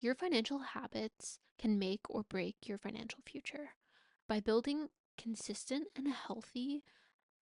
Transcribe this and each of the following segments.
Your financial habits can make or break your financial future. By building consistent and healthy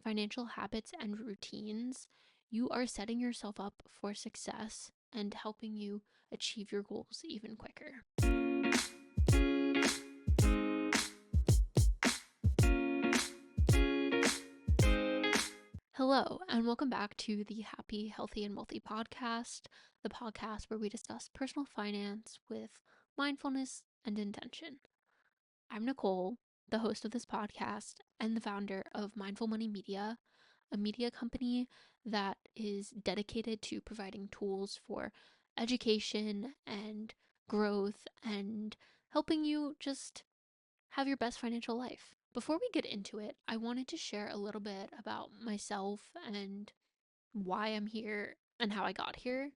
financial habits and routines, you are setting yourself up for success and helping you achieve your goals even quicker. Hello, and welcome back to the Happy, Healthy, and Wealthy podcast, the podcast where we discuss personal finance with mindfulness and intention. I'm Nicole, the host of this podcast and the founder of Mindful Money Media, a media company that is dedicated to providing tools for education and growth and helping you just have your best financial life. Before we get into it, I wanted to share a little bit about myself and why I'm here and how I got here.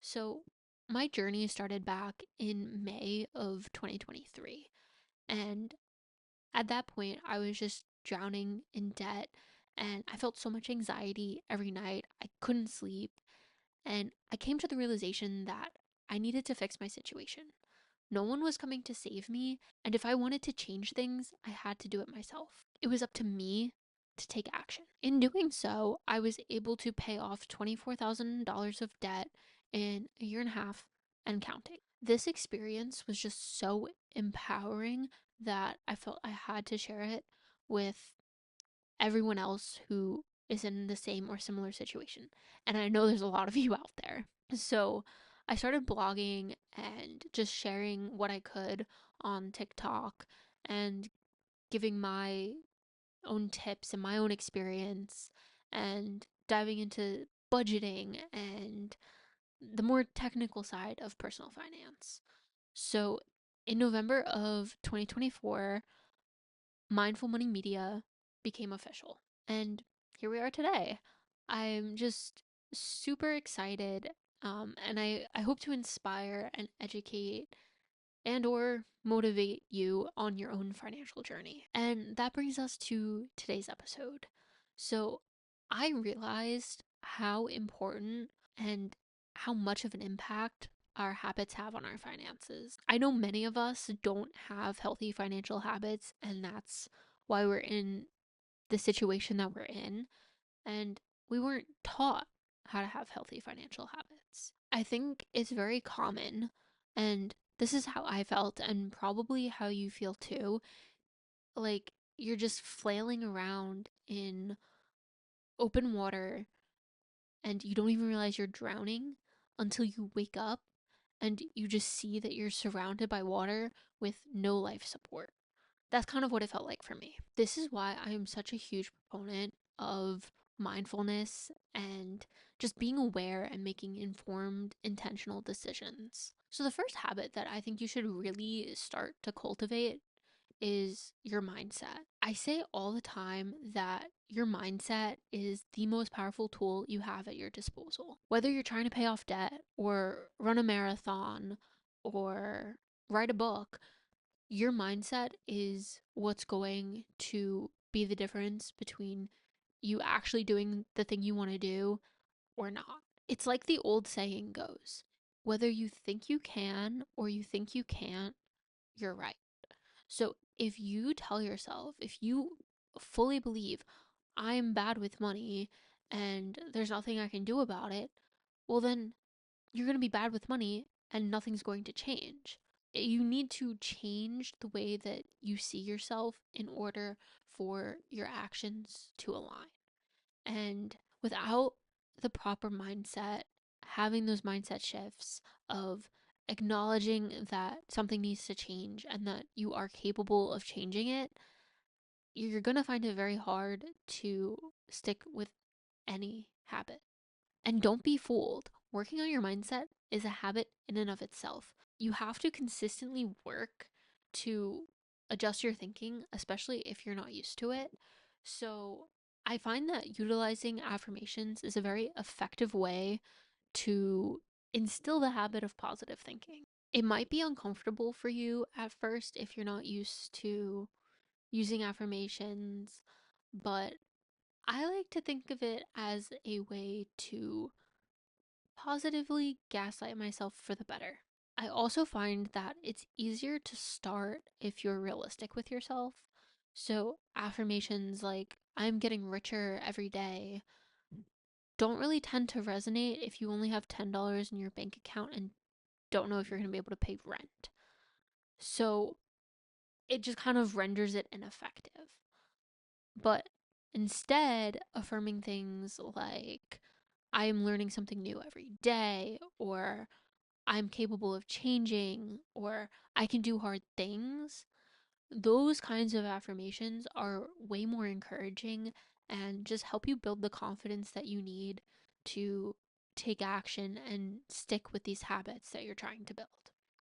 So, my journey started back in May of 2023. And at that point, I was just drowning in debt and I felt so much anxiety every night. I couldn't sleep. And I came to the realization that I needed to fix my situation. No one was coming to save me, and if I wanted to change things, I had to do it myself. It was up to me to take action. In doing so, I was able to pay off $24,000 of debt in a year and a half and counting. This experience was just so empowering that I felt I had to share it with everyone else who is in the same or similar situation. And I know there's a lot of you out there. So I started blogging and just sharing what I could on TikTok and giving my own tips and my own experience and diving into budgeting and the more technical side of personal finance. So in November of 2024, Mindful Money Media became official. And here we are today. I'm just super excited, and I hope to inspire and educate and or motivate you on your own financial journey. And that brings us to today's episode. So I realized how important and how much of an impact our habits have on our finances. I know many of us don't have healthy financial habits, and that's why we're in the situation that we're in. And we weren't taught how to have healthy financial habits. I think it's very common, and this is how I felt, and probably how you feel too. Like you're just flailing around in open water and you don't even realize you're drowning until you wake up and you just see that you're surrounded by water with no life support. That's kind of what it felt like for me. This is why I am such a huge proponent of mindfulness and just being aware and making informed, intentional decisions. So, the first habit that I think you should really start to cultivate is your mindset. I say all the time that your mindset is the most powerful tool you have at your disposal. Whether you're trying to pay off debt or run a marathon or write a book, your mindset is what's going to be the difference between you actually doing the thing you want to do or not. It's like the old saying goes, whether you think you can or you think you can't, you're right. So if you tell yourself, if you fully believe I'm bad with money and there's nothing I can do about it, well, then you're going to be bad with money and nothing's going to change. You need to change the way that you see yourself in order for your actions to align. And without the proper mindset, having those mindset shifts of acknowledging that something needs to change and that you are capable of changing it, you're going to find it very hard to stick with any habit. And don't be fooled. Working on your mindset is a habit in and of itself. You have to consistently work to adjust your thinking, especially if you're not used to it. So, I find that utilizing affirmations is a very effective way to instill the habit of positive thinking. It might be uncomfortable for you at first if you're not used to using affirmations, but I like to think of it as a way to positively gaslight myself for the better. I also find that it's easier to start if you're realistic with yourself. So, affirmations like, I'm getting richer every day, don't really tend to resonate if you only have $10 in your bank account and don't know if you're going to be able to pay rent. So, it just kind of renders it ineffective. But instead, affirming things like, I am learning something new every day, or I'm capable of changing, or I can do hard things, those kinds of affirmations are way more encouraging and just help you build the confidence that you need to take action and stick with these habits that you're trying to build.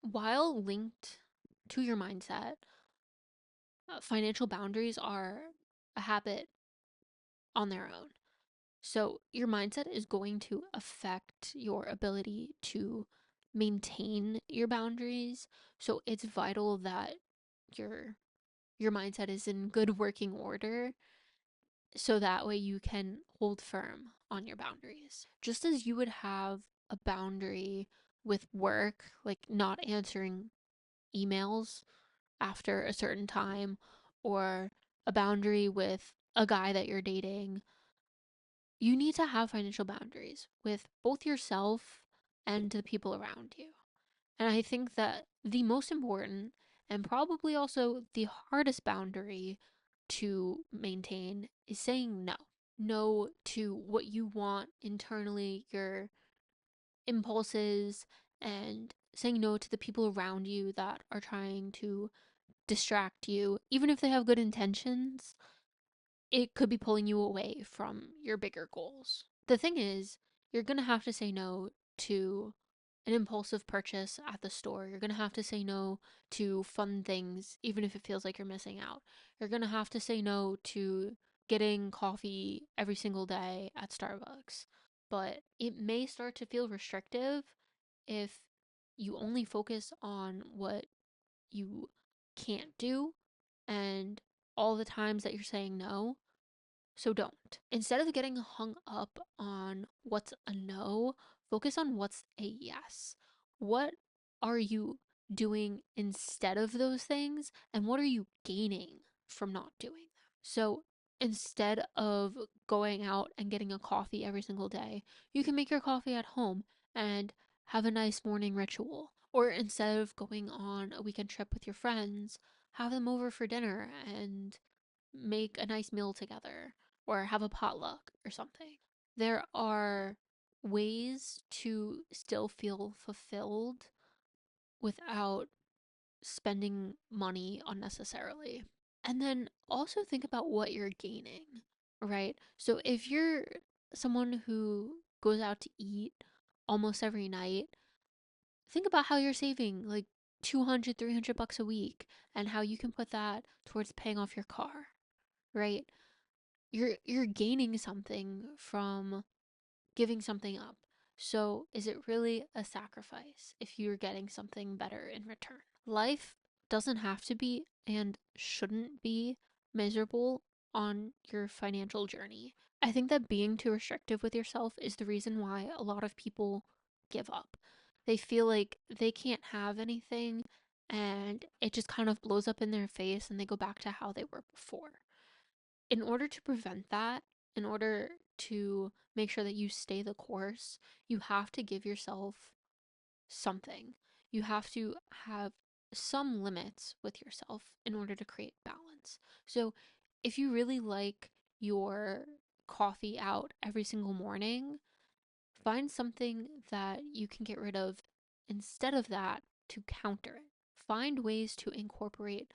While linked to your mindset, financial boundaries are a habit on their own. So, your mindset is going to affect your ability to maintain your boundaries. So, it's vital that your your mindset is in good working order so that way you can hold firm on your boundaries. Just as you would have a boundary with work, like not answering emails after a certain time, or a boundary with a guy that you're dating, you need to have financial boundaries with both yourself and the people around you. And I think that the most important and probably also the hardest boundary to maintain is saying no. No to what you want internally, your impulses, and saying no to the people around you that are trying to distract you. Even if they have good intentions, it could be pulling you away from your bigger goals. The thing is, you're going to have to say no to an impulsive purchase at the store. You're going to have to say no to fun things, even if it feels like you're missing out. You're going to have to say no to getting coffee every single day at Starbucks. But it may start to feel restrictive if you only focus on what you can't do and all the times that you're saying no. So don't. Instead of getting hung up on what's a no, focus on what's a yes. What are you doing instead of those things? And what are you gaining from not doing them? So instead of going out and getting a coffee every single day, you can make your coffee at home and have a nice morning ritual. Or instead of going on a weekend trip with your friends, have them over for dinner and make a nice meal together or have a potluck or something. There are ways to still feel fulfilled without spending money unnecessarily. And then also think about what you're gaining, right? So if you're someone who goes out to eat almost every night, think about how you're saving like 200, 300 bucks a week and how you can put that towards paying off your car, right? You're gaining something from giving something up. So, is it really a sacrifice if you're getting something better in return? Life doesn't have to be and shouldn't be miserable on your financial journey. I think that being too restrictive with yourself is the reason why a lot of people give up. They feel like they can't have anything and it just kind of blows up in their face and they go back to how they were before. In order to prevent that, in order to make sure that you stay the course, you have to give yourself something. You have to have some limits with yourself in order to create balance. So, if you really like your coffee out every single morning, find something that you can get rid of instead of that to counter it. Find ways to incorporate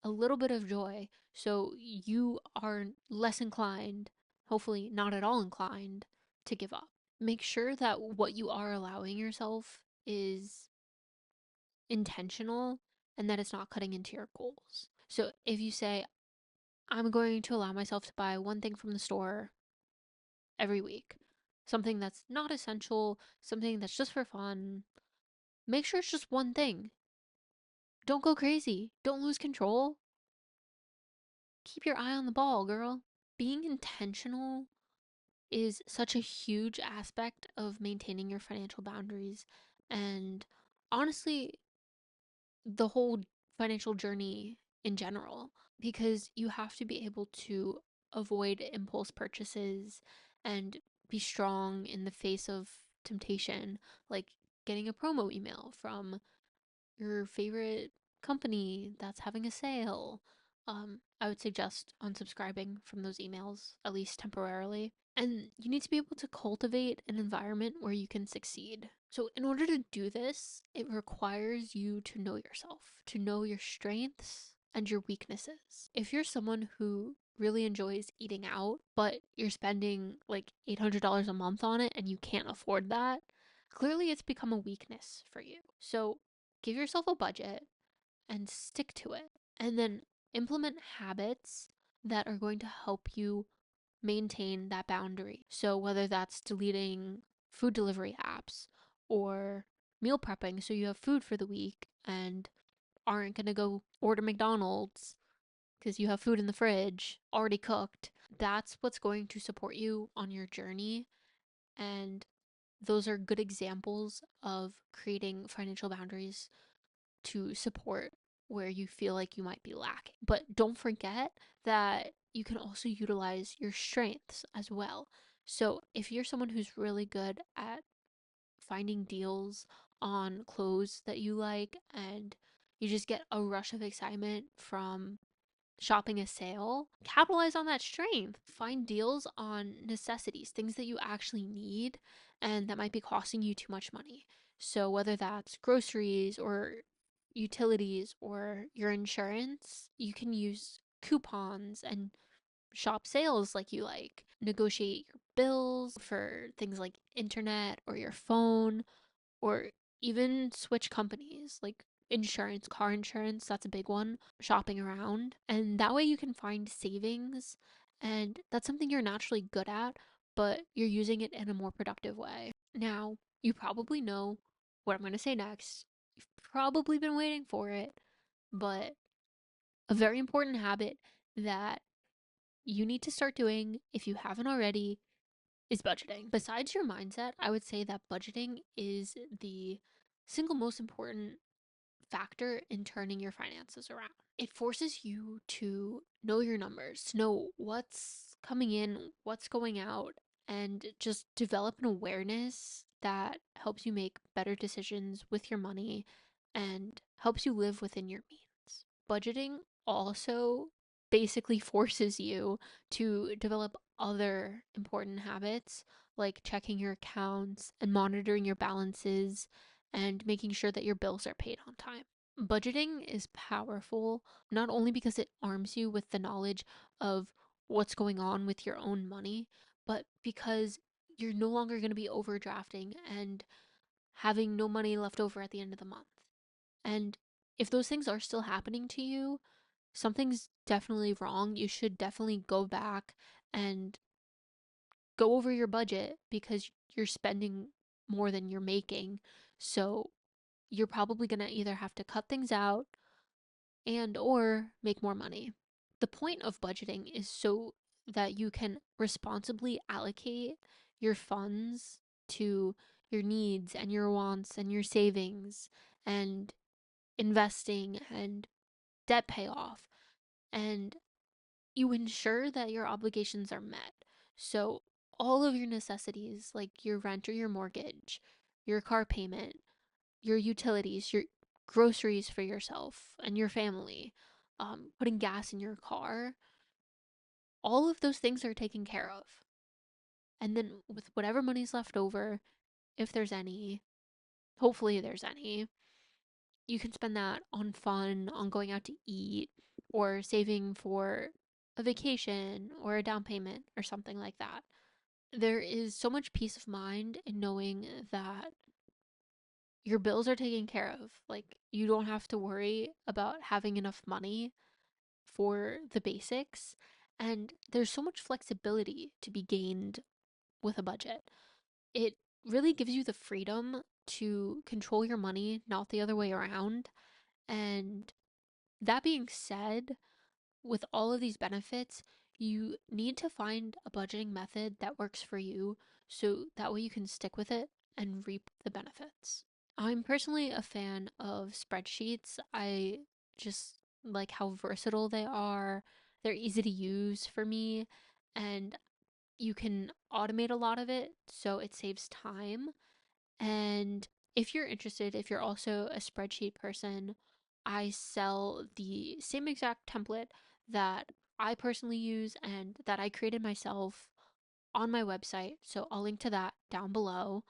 a little bit of joy so you are less inclined, hopefully not at all inclined, to give up. Make sure that what you are allowing yourself is intentional and that it's not cutting into your goals. So if you say, I'm going to allow myself to buy one thing from the store every week, something that's not essential, something that's just for fun, make sure it's just one thing. Don't go crazy. Don't lose control. Keep your eye on the ball, girl. Being intentional is such a huge aspect of maintaining your financial boundaries and honestly, the whole financial journey in general, because you have to be able to avoid impulse purchases and be strong in the face of temptation, like getting a promo email from your favorite company that's having a sale. I would suggest unsubscribing from those emails, at least temporarily. And you need to be able to cultivate an environment where you can succeed. So, in order to do this, it requires you to know yourself, to know your strengths and your weaknesses. If you're someone who really enjoys eating out, but you're spending like $800 a month on it and you can't afford that, clearly it's become a weakness for you. So, give yourself a budget and stick to it. And then implement habits that are going to help you maintain that boundary. So, whether that's deleting food delivery apps or meal prepping so you have food for the week and aren't going to go order McDonald's because you have food in the fridge already cooked, that's what's going to support you on your journey. And those are good examples of creating financial boundaries to support where you feel like you might be lacking. But don't forget that you can also utilize your strengths as well. So if you're someone who's really good at finding deals on clothes that you like and you just get a rush of excitement from shopping a sale, capitalize on that strength. Find deals on necessities, things that you actually need and that might be costing you too much money. So, whether that's groceries or utilities or your insurance, you can use coupons and shop sales like you like. Negotiate your bills for things like internet or your phone, or even switch companies like insurance, car insurance, that's a big one, shopping around. And that way you can find savings, and that's something you're naturally good at, but you're using it in a more productive way. Now, you probably know what I'm going to say next. You've probably been waiting for it, but a very important habit that you need to start doing if you haven't already is budgeting. Besides your mindset, I would say that budgeting is the single most important factor in turning your finances around. It forces you to know your numbers, to know what's coming in, what's going out, and just develop an awareness that helps you make better decisions with your money and helps you live within your means. Budgeting also basically forces you to develop other important habits like checking your accounts and monitoring your balances and making sure that your bills are paid on time. Budgeting is powerful not only because it arms you with the knowledge of what's going on with your own money, but because you're no longer going to be overdrafting and having no money left over at the end of the month. And if those things are still happening to you, something's definitely wrong. You should definitely go back and go over your budget because you're spending more than you're making. So you're probably going to either have to cut things out and or make more money. The point of budgeting is so that you can responsibly allocate your funds to your needs and your wants and your savings and investing and debt payoff, and you ensure that your obligations are met. So all of your necessities like your rent or your mortgage, your car payment, your utilities, your groceries for yourself and your family, putting gas in your car, all of those things are taken care of. And then with whatever money's left over, if there's any, hopefully there's any, you can spend that on fun, on going out to eat, or saving for a vacation or a down payment or something like that. There is so much peace of mind in knowing that your bills are taken care of. Like, you don't have to worry about having enough money for the basics. And there's so much flexibility to be gained with a budget. It really gives you the freedom to control your money, not the other way around. And that being said, with all of these benefits, you need to find a budgeting method that works for you so that way you can stick with it and reap the benefits. I'm personally a fan of spreadsheets. I just like how versatile they are. They're easy to use for me, and you can automate a lot of it, so it saves time. And if you're interested, if you're also a spreadsheet person, I sell the same exact template that I personally use and that I created myself on my website. So I'll link to that down below.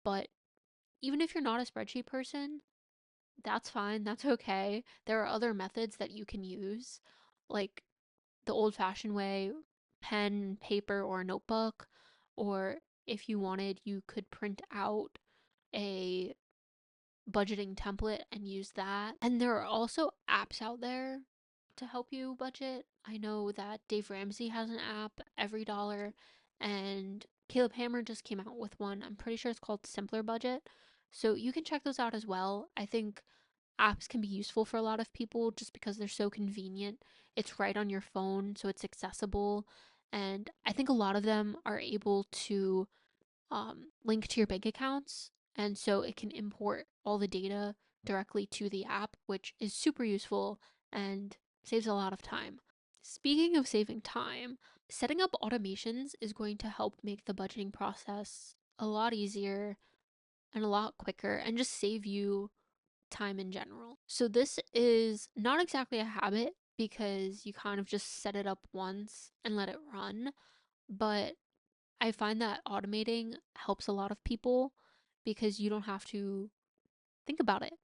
But even if you're not a spreadsheet person, that's fine. That's okay. There are other methods that you can use, like the old fashioned way, pen, paper, or a notebook. Or if you wanted, you could print out a budgeting template and use that. And there are also apps out there to help you budget. I know that Dave Ramsey has an app, Every Dollar, and Caleb Hammer just came out with one. I'm pretty sure it's called Simpler Budget. So you can check those out as well. I think apps can be useful for a lot of people just because they're so convenient. It's right on your phone, so it's accessible. And I think a lot of them are able to link to your bank accounts. And so it can import all the data directly to the app, which is super useful and saves a lot of time. Speaking of saving time, setting up automations is going to help make the budgeting process a lot easier and a lot quicker and just save you time in general. So this is not exactly a habit because you kind of just set it up once and let it run, but I find that automating helps a lot of people because you don't have to think about it.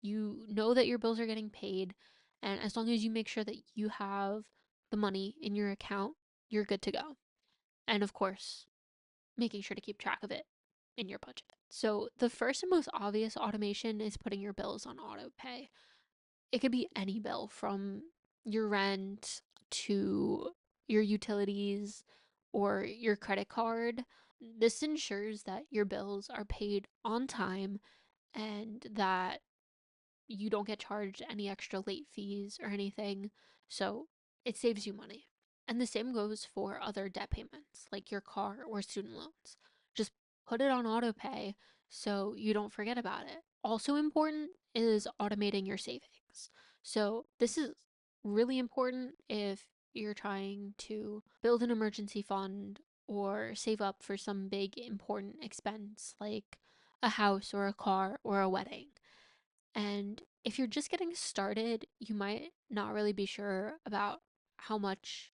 You know that your bills are getting paid, and as long as you make sure that you have the money in your account, you're good to go. And of course, making sure to keep track of it in your budget. So, the first and most obvious automation is putting your bills on auto pay. It could be any bill from your rent to your utilities or your credit card. This ensures that your bills are paid on time and that you don't get charged any extra late fees or anything. So it saves you money. And the same goes for other debt payments like your car or student loans. Just put it on auto pay so you don't forget about it. Also important is automating your savings. So this is really important if you're trying to build an emergency fund or save up for some big important expense like a house or a car or a wedding. And if you're just getting started, you might not really be sure about how much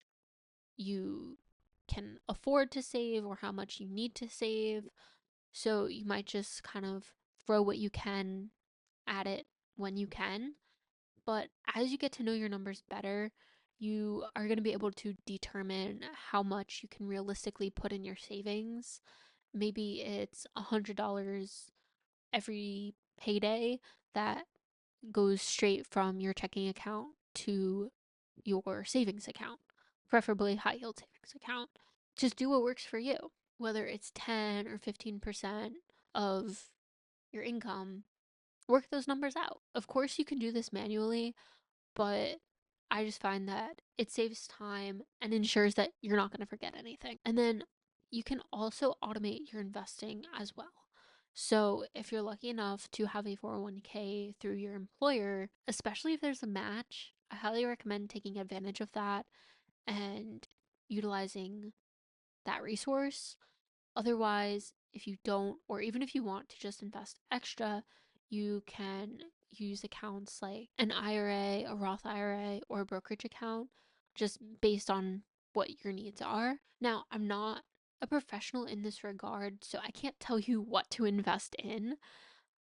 you can afford to save or how much you need to save. So you might just kind of throw what you can at it when you can. But as you get to know your numbers better, you are going to be able to determine how much you can realistically put in your savings. Maybe it's $100 every payday that goes straight from your checking account to your savings account, preferably high yield savings account. Just do what works for you, whether it's 10 or 15% of your income. Work those numbers out. Of course, you can do this manually, but I just find that it saves time and ensures that you're not going to forget anything. And then you can also automate your investing as well. So, if you're lucky enough to have a 401k through your employer, especially if there's a match, I highly recommend taking advantage of that and utilizing that resource. Otherwise, if you don't, or even if you want to just invest extra, you can use accounts like an IRA, a Roth IRA, or a brokerage account just based on what your needs are. Now, I'm not a professional in this regard, so I can't tell you what to invest in.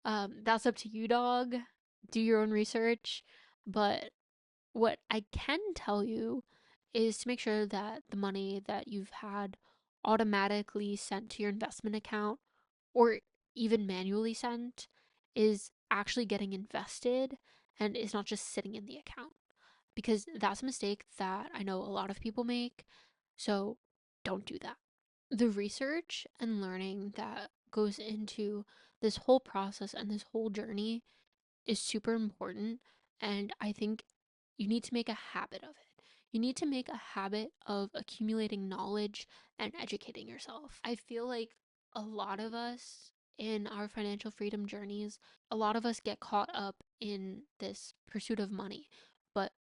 That's up to you, dog. Do your own research. But what I can tell you is to make sure that the money that you've had automatically sent to your investment account or even manually sent is actually getting invested and is not just sitting in the account. Because that's a mistake that I know a lot of people make. So don't do that. The research and learning that goes into this whole process and this whole journey is super important. And I think you need to make a habit of it. You need to make a habit of accumulating knowledge and educating yourself. I feel like a lot of us in our financial freedom journeys, a lot of us get caught up in this pursuit of money, but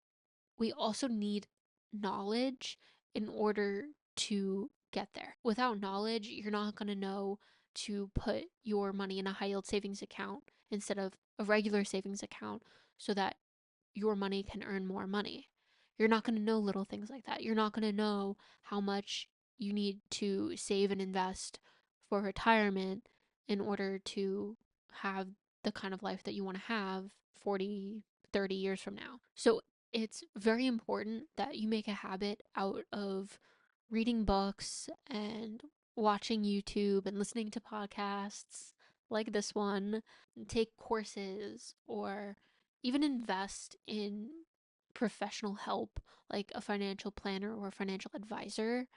we also need knowledge in order to get there. Without knowledge, you're not going to know to put your money in a high yield savings account instead of a regular savings account so that your money can earn more money. You're not going to know little things like that. You're not going to know how much you need to save and invest for retirement in order to have the kind of life that you want to have 40, 30 years from now. So it's very important that you make a habit out of reading books and watching YouTube and listening to podcasts like this one, take courses, or even invest in professional help like a financial planner or a financial advisor.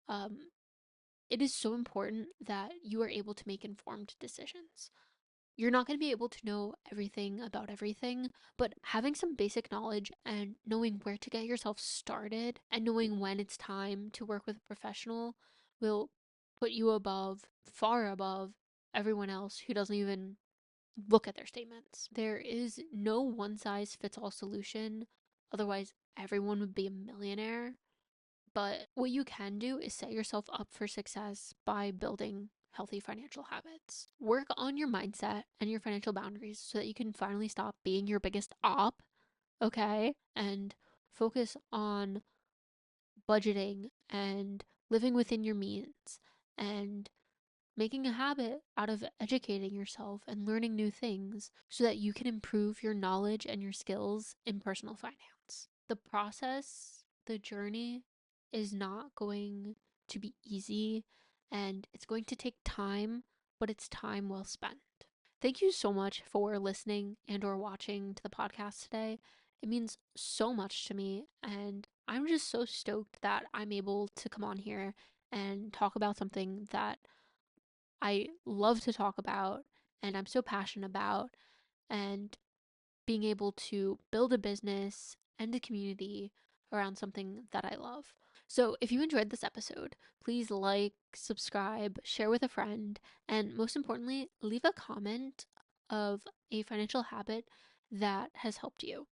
Um, it is so important that you are able to make informed decisions. You're not going to be able to know everything about everything, but having some basic knowledge and knowing where to get yourself started and knowing when it's time to work with a professional will put you above, far above, everyone else who doesn't even look at their statements. There is no one size fits all solution, otherwise, everyone would be a millionaire. But what you can do is set yourself up for success by building healthy financial habits. Work on your mindset and your financial boundaries so that you can finally stop being your biggest op, okay? And focus on budgeting and living within your means and making a habit out of educating yourself and learning new things so that you can improve your knowledge and your skills in personal finance. The process, the journey is not going to be easy and it's going to take time, but it's time well spent. Thank you so much for listening and or watching to the podcast today. It means so much to me and I'm just so stoked that I'm able to come on here and talk about something that I love to talk about and I'm so passionate about, and being able to build a business and a community around something that I love. So, if you enjoyed this episode, please like, subscribe, share with a friend, and most importantly, leave a comment of a financial habit that has helped you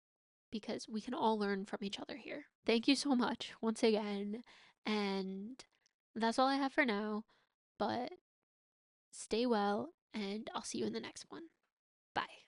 because we can all learn from each other here. Thank you so much once again, and that's all I have for now, but stay well, and I'll see you in the next one. Bye.